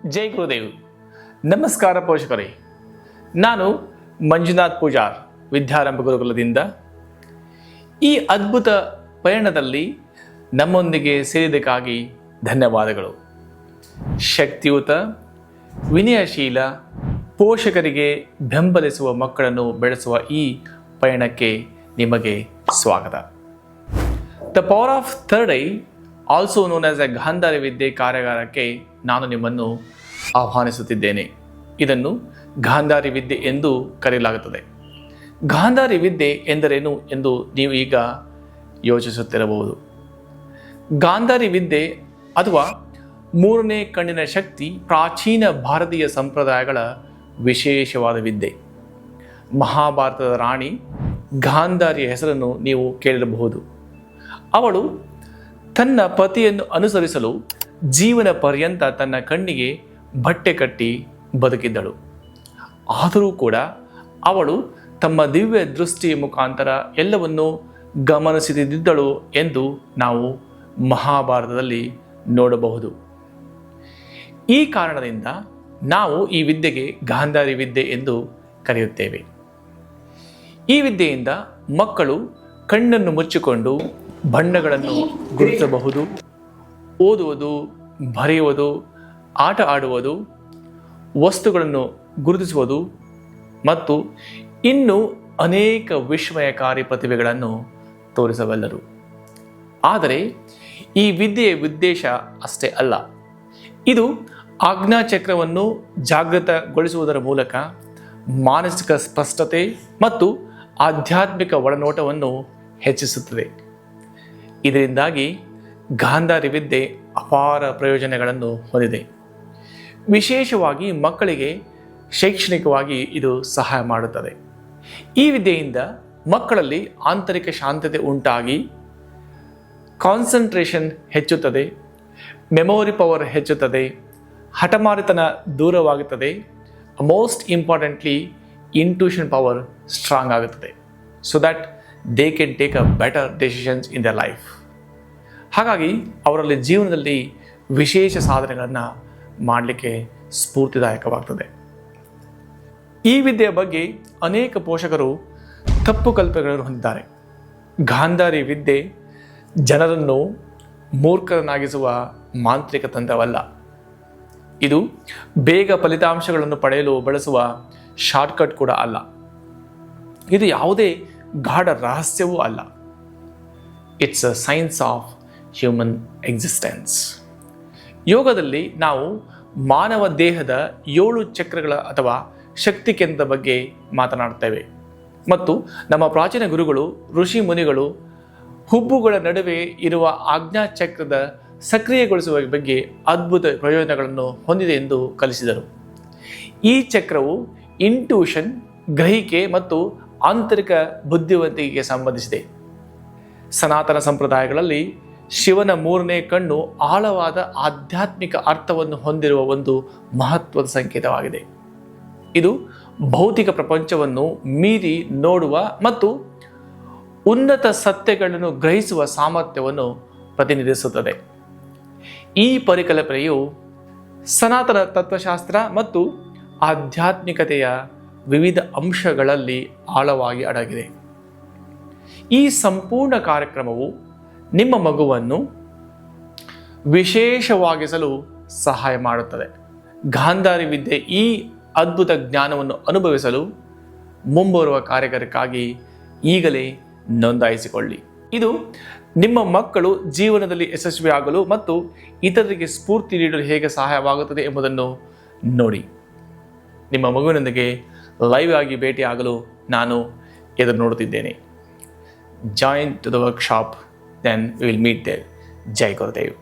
ಜೈ ಗುರುದೇವ್. ನಮಸ್ಕಾರ ಪೋಷಕರೇ, ನಾನು ಮಂಜುನಾಥ್ ಪೂಜಾರ್, ವಿದ್ಯಾರಂಭ ಗುರುಕುಲದಿಂದ. ಈ ಅದ್ಭುತ ಪಯಣದಲ್ಲಿ ನಮ್ಮೊಂದಿಗೆ ಸೇರಿದಕ್ಕಾಗಿ ಧನ್ಯವಾದಗಳು. ಶಕ್ತಿಯುತ, ವಿನಯಶೀಲ, ಪೋಷಕರಿಗೆ ಬೆಂಬಲಿಸುವ ಮಕ್ಕಳನ್ನು ಬೆಳೆಸುವ ಈ ಪಯಣಕ್ಕೆ ನಿಮಗೆ ಸ್ವಾಗತ. The power of third I, also known as A Gandhari ವಿದ್ಯೆ ಕಾರ್ಯಾಗಾರಕ್ಕೆ ನಾನು ನಿಮ್ಮನ್ನು ಆಹ್ವಾನಿಸುತ್ತಿದ್ದೇನೆ. ಇದನ್ನು ಗಾಂಧಾರಿ ವಿದ್ಯೆ ಎಂದು ಕರೆಯಲಾಗುತ್ತದೆ. ಗಾಂಧಾರಿ ವಿದ್ಯೆ ಎಂದರೇನು ಎಂದು ನೀವು ಈಗ ಯೋಚಿಸುತ್ತಿರಬಹುದು. ಗಾಂಧಾರಿ ವಿದ್ಯೆ ಅಥವಾ ಮೂರನೇ ಕಣ್ಣಿನ ಶಕ್ತಿ ಪ್ರಾಚೀನ ಭಾರತೀಯ ಸಂಪ್ರದಾಯಗಳ ವಿಶೇಷವಾದ ವಿದ್ಯೆ. ಮಹಾಭಾರತದ ರಾಣಿ ಗಾಂಧಾರಿಯ ಹೆಸರನ್ನು ನೀವು ಕೇಳಿರಬಹುದು. ಅವಳು ತನ್ನ ಪತಿಯನ್ನು ಅನುಸರಿಸಲು ಜೀವನ ಪರ್ಯಂತ ತನ್ನ ಕಣ್ಣಿಗೆ ಬಟ್ಟೆ ಕಟ್ಟಿ ಬದುಕಿದ್ದಳು. ಆದರೂ ಕೂಡ ಅವಳು ತಮ್ಮ ದಿವ್ಯ ದೃಷ್ಟಿಯ ಮುಖಾಂತರ ಎಲ್ಲವನ್ನೂ ಗಮನಿಸುತ್ತಿದ್ದಳು ಎಂದು ನಾವು ಮಹಾಭಾರತದಲ್ಲಿ ನೋಡಬಹುದು. ಈ ಕಾರಣದಿಂದ ನಾವು ಈ ವಿದ್ಯೆಗೆ ಗಾಂಧಾರಿ ವಿದ್ಯೆ ಎಂದು ಕರೆಯುತ್ತೇವೆ. ಈ ವಿದ್ಯೆಯಿಂದ ಮಕ್ಕಳು ಕಣ್ಣನ್ನು ಮುಚ್ಚಿಕೊಂಡು ಬಣ್ಣಗಳನ್ನು ಗುರುತಿಸಬಹುದು, ಓದುವುದು, ಬರೆಯುವುದು, ಆಟ ಆಡುವುದು, ವಸ್ತುಗಳನ್ನು ಗುರುತಿಸುವುದು ಮತ್ತು ಇನ್ನೂ ಅನೇಕ ವಿಸ್ಮಯಕಾರಿ ಪ್ರತಿಭೆಗಳನ್ನು ತೋರಿಸಬಲ್ಲರು. ಆದರೆ ಈ ವಿದ್ಯೆಯ ಉದ್ದೇಶ ಅಷ್ಟೇ ಅಲ್ಲ. ಇದು ಆಜ್ಞಾಚಕ್ರವನ್ನು ಜಾಗೃತಗೊಳಿಸುವುದರ ಮೂಲಕ ಮಾನಸಿಕ ಸ್ಪಷ್ಟತೆ ಮತ್ತು ಆಧ್ಯಾತ್ಮಿಕ ಒಳನೋಟವನ್ನು ಹೆಚ್ಚಿಸುತ್ತದೆ. ಇದರಿಂದಾಗಿ ಗಾಂಧಾರಿ ವಿದ್ಯೆ ಅಪಾರ ಪ್ರಯೋಜನಗಳನ್ನು ಹೊಂದಿದೆ. ವಿಶೇಷವಾಗಿ ಮಕ್ಕಳಿಗೆ ಶೈಕ್ಷಣಿಕವಾಗಿ ಇದು ಸಹಾಯ ಮಾಡುತ್ತದೆ. ಈ ವಿದ್ಯೆಯಿಂದ ಮಕ್ಕಳಲ್ಲಿ ಆಂತರಿಕ ಶಾಂತತೆ ಉಂಟಾಗಿ ಕಾನ್ಸಂಟ್ರೇಷನ್ ಹೆಚ್ಚುತ್ತದೆ, ಮೆಮೊರಿ ಪವರ್ ಹೆಚ್ಚುತ್ತದೆ, ಹಠಮಾರಿತನ ದೂರವಾಗುತ್ತದೆ, most importantly intuition power strong ಆಗುತ್ತದೆ. So that they can take a better decisions in the life. ಹಾಗಾಗಿ ಅವರಲ್ಲಿ ಜೀವನದಲ್ಲಿ ವಿಶೇಷ ಸಾಧನೆಗಳನ್ನು ಮಾಡಲಿಕ್ಕೆ ಸ್ಫೂರ್ತಿದಾಯಕವಾಗ್ತದೆ. ಈ ವಿದ್ಯೆಯ ಬಗ್ಗೆ ಅನೇಕ ಪೋಷಕರು ತಪ್ಪು ಕಲ್ಪನೆಗಳನ್ನು ಹೊಂದಿದ್ದಾರೆ. ಗಾಂಧಾರಿ ವಿದ್ಯೆ ಜನರನ್ನು ಮೂರ್ಖರನ್ನಾಗಿಸುವ ಮಾಂತ್ರಿಕ ತಂತ್ರವಲ್ಲ. ಇದು ಬೇಗ ಫಲಿತಾಂಶಗಳನ್ನು ಪಡೆಯಲು ಬಳಸುವ ಶಾರ್ಟ್ಕಟ್ ಕೂಡ ಅಲ್ಲ. ಇದು ಯಾವುದೇ ಗಾಢ ರಹಸ್ಯವೂ ಅಲ್ಲ. It's a science of human existence. ಯೋಗದಲ್ಲಿ ನಾವು ಮಾನವ ದೇಹದ 7 ಚಕ್ರಗಳ ಅಥವಾ ಶಕ್ತಿ ಕೇಂದ್ರದ ಬಗ್ಗೆ ಮಾತನಾಡ್ತೇವೆ ಮತ್ತು ನಮ್ಮ ಪ್ರಾಚೀನ ಗುರುಗಳು, ಋಷಿ ಮುನಿಗಳು ಹುಬ್ಬುಗಳ ನಡುವೆ ಇರುವ ಆಜ್ಞಾ ಚಕ್ರದ ಸಕ್ರಿಯಗೊಳಿಸುವ ಬಗ್ಗೆ ಅದ್ಭುತ ಪ್ರಯೋಜನಗಳನ್ನು ಹೊಂದಿದೆ ಎಂದು ಕಲಿಸಿದರು. ಈ ಚಕ್ರವು ಇಂಟ್ಯೂಷನ್, ಗ್ರಹಿಕೆ ಮತ್ತು ಆಂತರಿಕ ಬುದ್ಧಿವಂತಿಕೆಗೆ ಸಂಬಂಧಿಸಿದೆ. ಸನಾತನ ಸಂಪ್ರದಾಯಗಳಲ್ಲಿ ಶಿವನ ಮೂರನೇ ಕಣ್ಣು ಆಳವಾದ ಆಧ್ಯಾತ್ಮಿಕ ಅರ್ಥವನ್ನು ಹೊಂದಿರುವ ಒಂದು ಮಹತ್ವದ ಸಂಕೇತವಾಗಿದೆ. ಇದು ಭೌತಿಕ ಪ್ರಪಂಚವನ್ನು ಮೀರಿ ನೋಡುವ ಮತ್ತು ಉನ್ನತ ಸತ್ಯಗಳನ್ನು ಗ್ರಹಿಸುವ ಸಾಮರ್ಥ್ಯವನ್ನು ಪ್ರತಿನಿಧಿಸುತ್ತದೆ. ಈ ಪರಿಕಲ್ಪನೆಯು ಸನಾತನ ತತ್ವಶಾಸ್ತ್ರ ಮತ್ತು ಆಧ್ಯಾತ್ಮಿಕತೆಯ ವಿವಿಧ ಅಂಶಗಳಲ್ಲಿ ಆಳವಾಗಿ ಅಡಗಿದೆ. ಈ ಸಂಪೂರ್ಣ ಕಾರ್ಯಕ್ರಮವು ನಿಮ್ಮ ಮಗುವನ್ನು ವಿಶೇಷವಾಗಿಸಲು ಸಹಾಯ ಮಾಡುತ್ತದೆ. ಗಾಂಧಾರಿ ವಿದ್ಯೆ ಈ ಅದ್ಭುತ ಜ್ಞಾನವನ್ನು ಅನುಭವಿಸಲು ಮುಂಬರುವ ಕಾರ್ಯಕ್ರಮಕ್ಕಾಗಿ ಈಗಲೇ ನೋಂದಾಯಿಸಿಕೊಳ್ಳಿ. ಇದು ನಿಮ್ಮ ಮಕ್ಕಳು ಜೀವನದಲ್ಲಿ ಯಶಸ್ವಿಯಾಗಲು ಮತ್ತು ಇತರರಿಗೆ ಸ್ಫೂರ್ತಿ ನೀಡಲು ಹೇಗೆ ಸಹಾಯವಾಗುತ್ತದೆ ಎಂಬುದನ್ನು ನೋಡಿ. ನಿಮ್ಮ ಮಗುವಿನೊಂದಿಗೆ ಲೈವ್ ಆಗಿ ಭೇಟಿಯಾಗಲು ನಾನು ಎದುರು ನೋಡುತ್ತಿದ್ದೇನೆ. Join to the workshop, then we will meet there. Jai Gurudev.